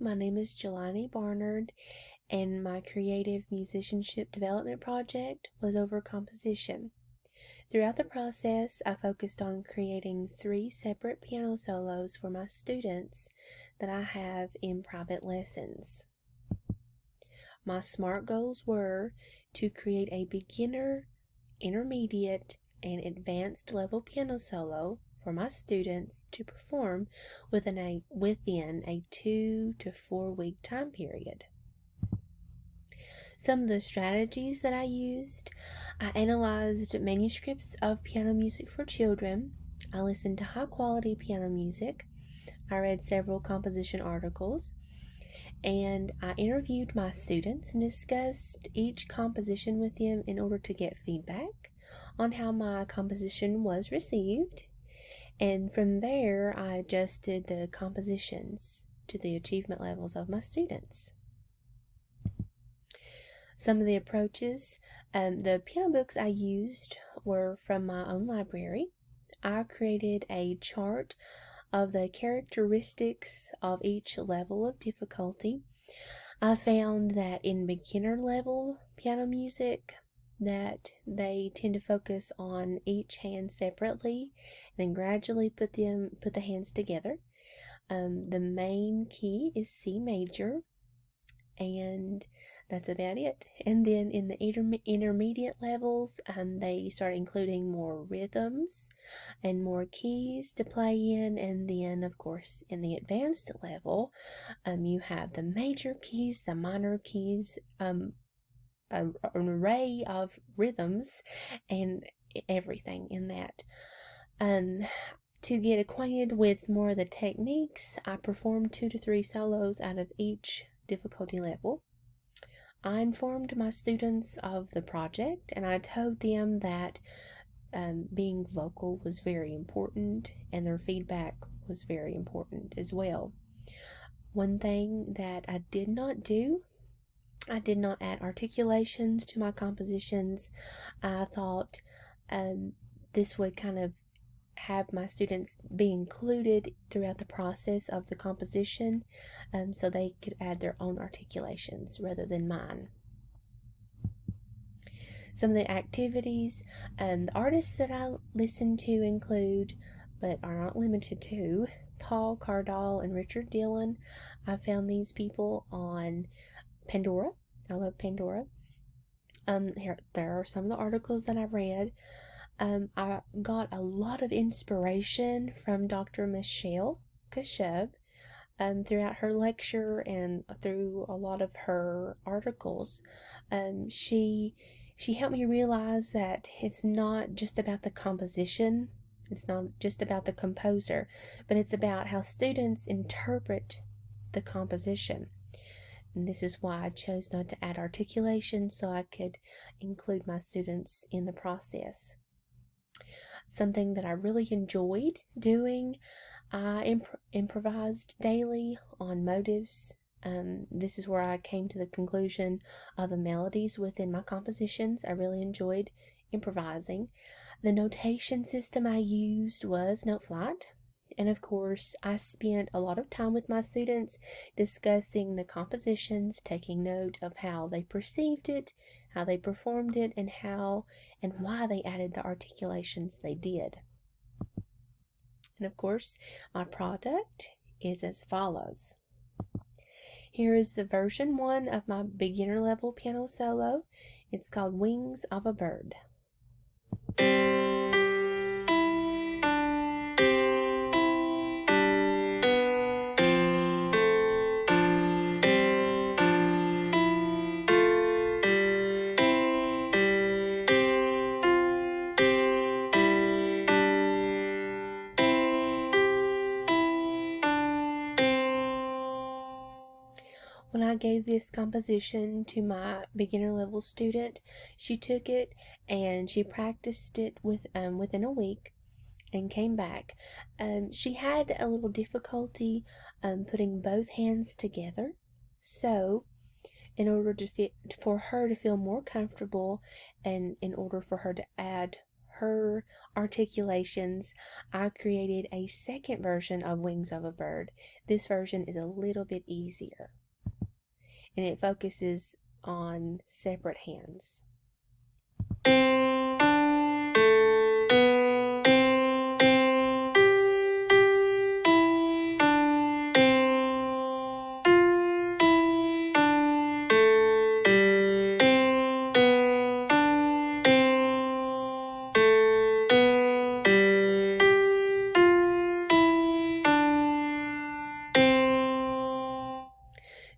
my name is Jelani Barnard, and my creative musicianship development project was over composition. Throughout the process, I focused on creating 3 separate piano solos for my students that I have in private lessons. My SMART goals were to create a beginner, intermediate, and advanced level piano solo for my students to perform within a 2 to 4 week time period. Some of the strategies that I used: I analyzed manuscripts of piano music for children. I listened to high quality piano music. I read several composition articles, and I interviewed my students and discussed each composition with them in order to get feedback on how my composition was received. And from there, I adjusted the compositions to the achievement levels of my students. Some of the approaches: the piano books I used were from my own library. I created a chart of the characteristics of each level of difficulty. I found that in beginner level piano music, that they tend to focus on each hand separately and then gradually put the hands together. The main key is C major, and that's about it. And then in the intermediate levels, they start including more rhythms and more keys to play in. And then, of course, in the advanced level, you have the major keys, the minor keys, an array of rhythms, and everything in that. To get acquainted with more of the techniques, I performed 2 to 3 solos out of each difficulty level. I informed my students of the project, and I told them that being vocal was very important, and their feedback was very important as well. One thing that I did not do: I did not add articulations to my compositions. I thought this would kind of have my students be included throughout the process of the composition, so they could add their own articulations rather than mine. Some of the activities: the artists that I listen to include, but are not limited to, Paul Cardall and Richard Dillon. I found these people on Pandora. I love Pandora. There are some of the articles that I read. I got a lot of inspiration from Dr. Michelle Kashub throughout her lecture and through a lot of her articles. She helped me realize that it's not just about the composition, it's not just about the composer, but it's about how students interpret the composition. And this is why I chose not to add articulation, so I could include my students in the process. Something that I really enjoyed doing: I improvised daily on motives. This is where I came to the conclusion of the melodies within my compositions. I really enjoyed improvising. The notation system I used was Note Flight. And of course, I spent a lot of time with my students discussing the compositions, taking note of how they perceived it, how they performed it, and how and why they added the articulations they did. And of course, my product is as follows. Here is the version 1 of my beginner level piano solo. It's called Wings of a Bird. When I gave this composition to my beginner level student, she took it and she practiced it within a week and came back. She had a little difficulty putting both hands together, so in order for her to feel more comfortable and in order for her to add her articulations, I created a second version of Wings of a Bird. This version is a little bit easier, and it focuses on separate hands.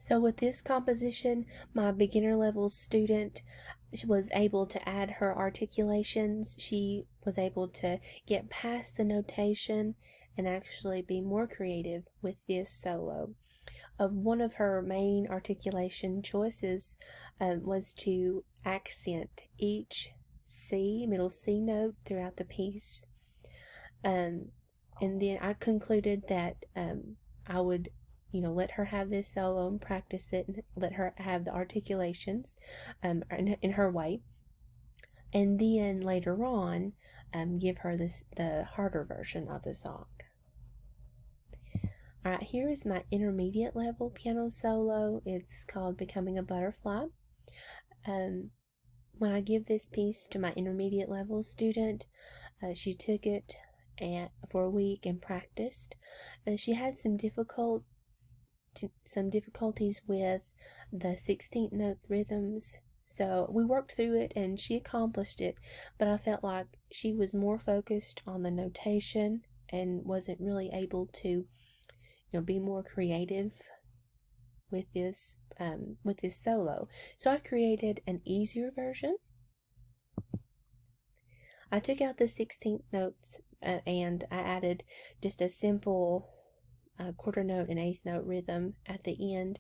So with this composition, my beginner level student was able to add her articulations. She was able to get past the notation and actually be more creative with this solo. One of her main articulation choices was to accent each middle C note throughout the piece. And then I concluded that I would let her have this solo and practice it and let her have the articulations in her way. And then later on, give her the harder version of the song. Alright, here is my intermediate level piano solo. It's called Becoming a Butterfly. When I give this piece to my intermediate level student, she took it for a week and practiced. She had some difficulties with the 16th note rhythms, so we worked through it and she accomplished it, but I felt like she was more focused on the notation and wasn't really able to be more creative with this solo. So I created an easier version. I took out the 16th notes and I added just a simple quarter note and eighth note rhythm at the end.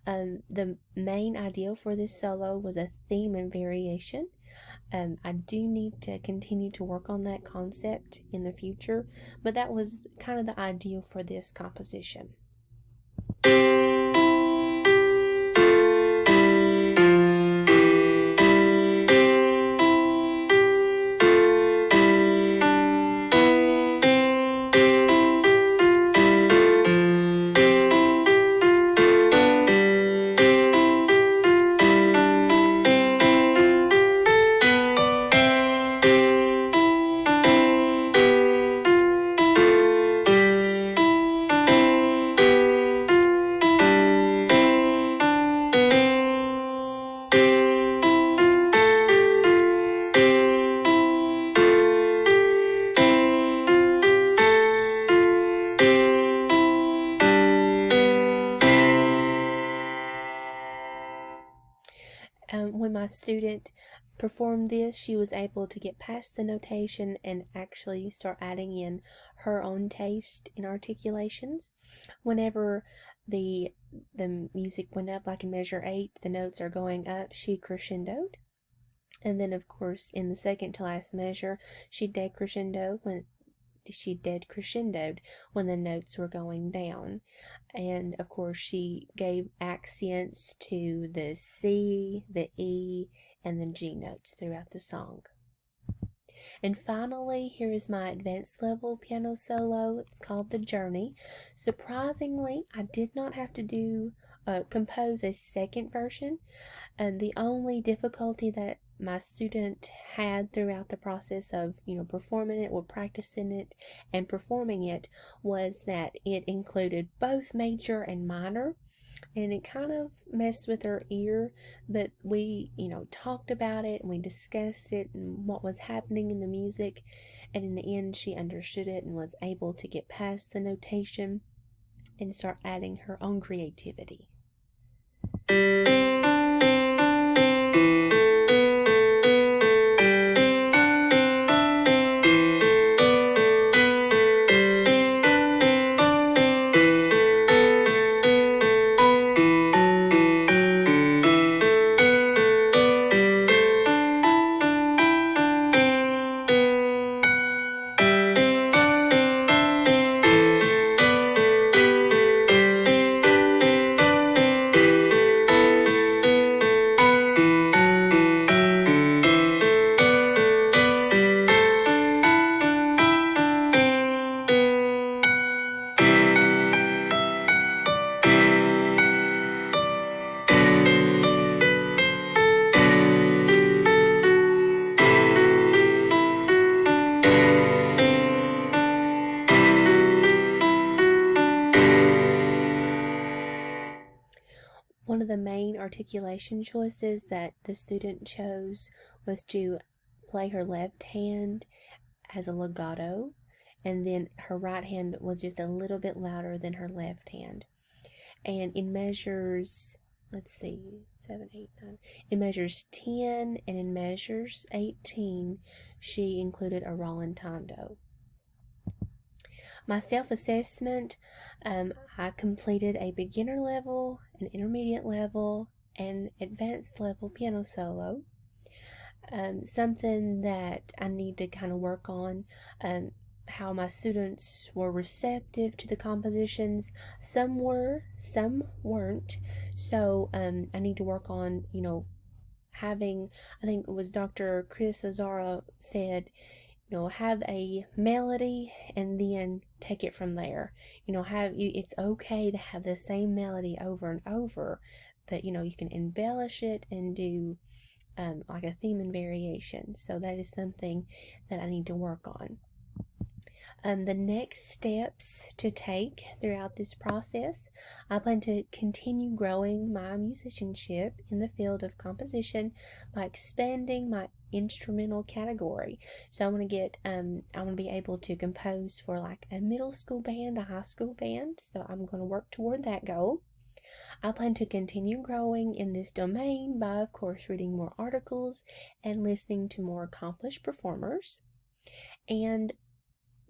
The main idea for this solo was a theme and variation. I do need to continue to work on that concept in the future, but that was kind of the idea for this composition. When my student performed this, she was able to get past the notation and actually start adding in her own taste in articulations. Whenever the music went up, like in measure 8, the notes are going up, she crescendoed. And then, of course, in the second to last measure, she decrescendoed when the notes were going down. And of course she gave accents to the C, the E, and the G notes throughout the song. And finally, here is my advanced level piano solo. It's called The Journey. Surprisingly, I did not have to compose a second version. And the only difficulty that my student had throughout the process of performing it or practicing it and performing it was that it included both major and minor, and it kind of messed with her ear, but we talked about it and we discussed it and what was happening in the music, and in the end she understood it and was able to get past the notation and start adding her own creativity. One of the main articulation choices that the student chose was to play her left hand as a legato, and then her right hand was just a little bit louder than her left hand. And in measures, let's see, 7, 8, 9, in measures 10 and in measures 18, she included a rallentando. My self-assessment, I completed a beginner level, an intermediate level, and advanced level piano solo. Something that I need to kind of work on, how my students were receptive to the compositions. Some were, some weren't. So I need to work on, having, I think it was Dr. Chris Azara said, have a melody and then take it from there. It's okay to have the same melody over and over, but you can embellish it and do like a theme and variation. So that is something that I need to work on. The next steps to take throughout this process, I plan to continue growing my musicianship in the field of composition by expanding my instrumental category. So I want to be able to compose for like a middle school band, a high school band. So I'm going to work toward that goal. I plan to continue growing in this domain by, of course, reading more articles and listening to more accomplished performers. And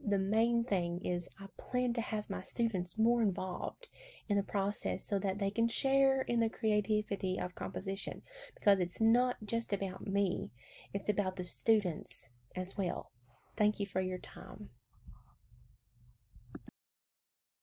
the main thing is I plan to have my students more involved in the process so that they can share in the creativity of composition, because it's not just about me, it's about the students as well. Thank you for your time.